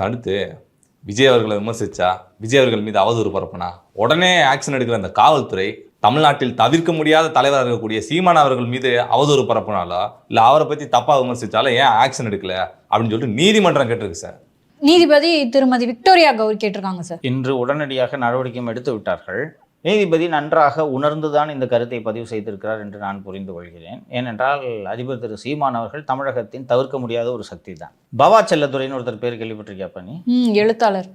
அடுத்து விஜய் அவர்களை விமர்சிச்சா, விஜய் அவர்கள் மீது அவதூறு பரப்புனா உடனே ஆக்ஷன் எடுக்கிற அந்த காவல்துறை தமிழ்நாட்டில் தவிர்க்க முடியாத தலைவராக இருக்கக்கூடிய சீமான் அவர்கள் மீது அவதூறு பரப்புனாலோ இல்லை அவரை பற்றி தப்பாக விமர்சிச்சாலும் ஏன் ஆக்ஷன் எடுக்கல அப்படின்னு சொல்லிட்டு நீதிமன்றம் கேட்டிருக்கு சார். நீதிபதி திருமதி விக்டோரியா கவுர் கேட்டிருக்காங்க சார். இன்று உடனடியாக நடவடிக்கையும் எடுத்து விட்டார்கள். நீதிபதி நன்றாக உணர்ந்துதான் இந்த கருத்தை பதிவு செய்திருக்கிறார் என்று நான் புரிந்து கொள்கிறேன். ஏனென்றால் அதிபர் திரு சீமான் அவர்கள் தமிழகத்தின் தவிர்க்க முடியாத ஒரு சக்தி தான். பவா செல்லத்துறைன்னு ஒருத்தர் பேர் கேள்விப்பட்டிருக்கியா பண்ணி? எழுத்தாளர்.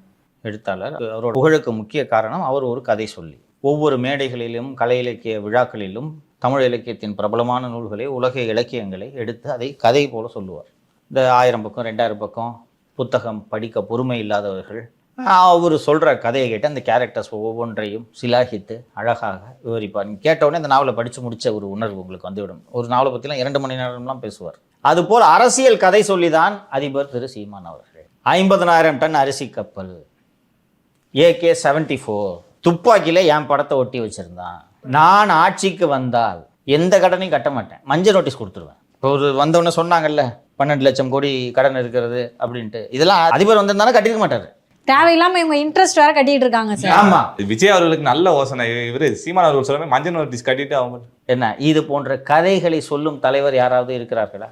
அவரோட புகழுக்கு முக்கிய காரணம் அவர் ஒரு கதை சொல்லி ஒவ்வொரு மேடைகளிலும் கலை இலக்கிய விழாக்களிலும் தமிழ் இலக்கியத்தின் பிரபலமான நூல்களை, உலக இலக்கியங்களை எடுத்து அதை கதை போல சொல்லுவார். இந்த 1000 பக்கம் 2000 பக்கம் புத்தகம் படிக்க பொறுமை இல்லாதவர்கள் அவர் சொல்கிற கதையை கேட்டு அந்த கேரக்டர்ஸ் ஒவ்வொன்றையும் சிலாகித்து அழகாக விவரிப்பார். நீங்கள் கேட்டவுடனே அந்த நாவலை படித்து முடித்த ஒரு உணர்வு உங்களுக்கு வந்துவிடும். ஒரு நாவலை பற்றிலாம் 2 மணி நேரம்லாம் பேசுவார். அதுபோல் அரசியல் கதை சொல்லி தான் அதிபர் திரு சீமான் அவர்கள் 50,000 டன் அரிசி கப்பல், AK-74 துப்பாக்கியில் என் படத்தை ஒட்டி வச்சுருந்தான், நான் ஆட்சிக்கு வந்தால் எந்த கடனையும் கட்ட மாட்டேன், மஞ்சள் நோட்டீஸ் கொடுத்துருவேன். இப்போ ஒரு வந்தவொடனே சொன்னாங்கல்ல 12 லட்சம் கோடி கடன் இருக்கிறது அப்படின்ட்டு, இதெல்லாம் அதிபர் வந்திருந்தாலும் கட்டிருக்க மாட்டார். தேவையில்லாம இவங்க இன்ட்ரெஸ்ட் வேற கட்டிட்டு இருக்காங்க சார். ஆமா, விஜய் அவர்களுக்கு நல்ல யோசனை. இவரு சீமான் அவர்கள் சொல்லாம மஞ்சள் நோட்டீஸ் கட்டிட்டு அவங்க என்ன இது போன்ற கதைகளை சொல்லும் தலைவர் யாராவது இருக்கிறார்களா?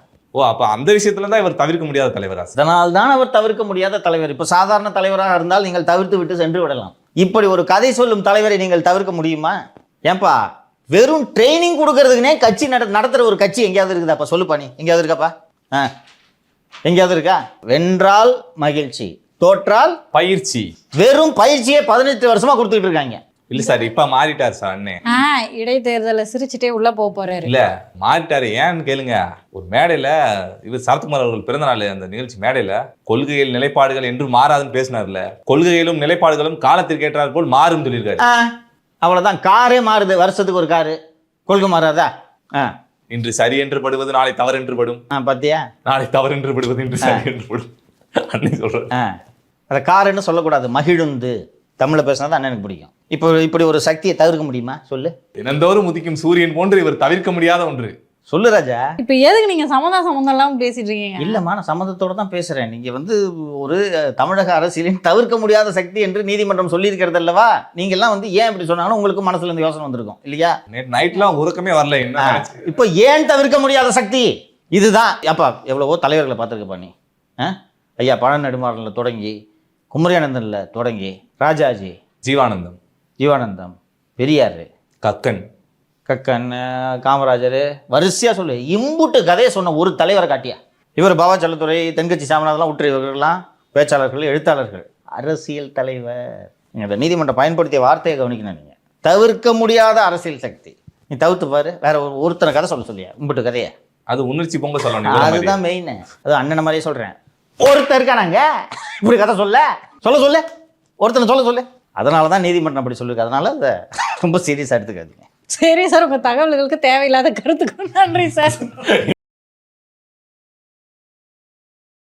அப்ப அந்த விஷயத்துல தான் இவர் தவிர்க்க முடியாத தலைவரா? அதனால் தான் அவர் தவிர்க்க முடியாத தலைவர். இப்போ சாதாரண தலைவராக இருந்தால் நீங்கள் தவிர்த்து விட்டு சென்று விடலாம். இப்படி ஒரு கதை சொல்லும் தலைவரை நீங்கள் தவிர்க்க முடியுமா? ஏன்பா, வெறும் ட்ரைனிங் கொடுக்கறதுக்குனே கட்சி நடத்துகிற ஒரு கட்சி எங்கேயாவது இருக்குதாப்பா? சொல்லுப்பா, நீ எங்கேயாவது இருக்காப்பா? எங்கேயாவது இருக்கா? வென்றால் மகிழ்ச்சி, தோற்றால் பயிற்சி. வெறும் பயிற்சியே 18 வருஷமா கொடுத்துட்டு இருக்காங்க. இல்ல சார், இப்ப மாறிட்டார் சார். அண்ணே இடைத்தேர்தல சிரிச்சுட்டே உள்ள போறாரு. இல்ல மாறிட்டாரு, ஏன்னு கேளுங்க. ஒரு மேடையில இவர் சரத்குமார் அவர்கள் பிறந்த நாள் அந்த நிகழ்ச்சி மேடையில கொள்கைகள் நிலைப்பாடுகள் என்று மாறாதுன்னு பேசினார்ல. கொள்கைகளும் நிலைப்பாடுகளும் காலத்திற்கு ஏற்றார் போல் மாறும் சொல்லியிருக்காரு. அவ்வளவுதான், காரே மாறுது, வருஷத்துக்கு ஒரு காரு. கொள்கை மாறாதா? இன்று சரி என்று படுவது நாளை தவறு என்று படும். பாத்தியா, நாளை தவறு என்று படுவது இன்று சரி என்று படும். அண்ணன் சொல்றேன், அதை காருன்னு சொல்லக்கூடாது, மகிழுந்து தமிழ்ல பேசினா தான் அண்ணனுக்கு பிடிக்கும். இப்போ இப்படி ஒரு சக்தியை தவிர்க்க முடியுமா சொல்லு? தினந்தோறும் உதிக்கும் சூரியன் போன்று இவர் தவிர்க்க முடியாத ஒன்று. சொல்லு ராஜா. இப்ப எதுக்கு நீங்க சம்மந்தம் எல்லாம் பேசிட்டு இருக்கீங்க? இல்லம்மா, நான் சம்மந்தத்தோட தான் பேசுறேன். நீங்க ஒரு தமிழக அரசியலின் தவிர்க்க முடியாத சக்தி என்று நீதிமன்றம் சொல்லி இருக்கிறது அல்லவா? நீங்க எல்லாம் ஏன் இப்படி சொன்னாலும் உங்களுக்கு மனசுல இருந்து யோசனை வந்திருக்கும் இல்லையா? நேற்று நைட்லாம் உறக்கமே வரல. இப்போ ஏன் தவிர்க்க முடியாத சக்தி இதுதான். அப்பா, எவ்வளவோ தலைவர்களை பார்த்துருக்கப்பா நீ. ஐயா பழநெடுமாறன்ல தொடங்கி, குமரியானந்தன்ல தொடங்கி, ராஜாஜி, ஜீவானந்தம், பெரியார், கக்கன், காமராஜர், வரிசையா சொல்லு. இம்புட்டு கதையை சொன்ன ஒரு தலைவரை காட்டியா? இவர் பாபா செல்லத்துறை, தென்கட்சி சாமிநாதெல்லாம் உற்ற இவர்கள்லாம் பேச்சாளர்கள், எழுத்தாளர்கள், அரசியல் தலைவர். நீங்கள் நீதிமன்றம் பயன்படுத்திய வார்த்தையை கவனிக்கணும். நீங்கள் தவிர்க்க முடியாத அரசியல் சக்தி. நீ தவிர்த்து பாரு, வேற ஒருத்தனை கதை சொல்லியா? இம்புட்டு கதையை அது உணர்ச்சி பொங்க சொல்லணும். அதுதான் மெயின். அது அண்ணன் மாதிரியே சொல்றேன். ஒருத்தர் இருக்கானாங்க இப்படி கதை சொல்ல ஒருத்தனை சொல்ல. அதனாலதான் நீதிமன்றம் அப்படி சொல்லிருக்கு. அதனால அதை ரொம்ப சீரியஸா எடுத்துக்காதீங்க. சரி சார், உங்க தகவல்களுக்கு தேவையில்லாத கருத்துக்கு நன்றி சார்.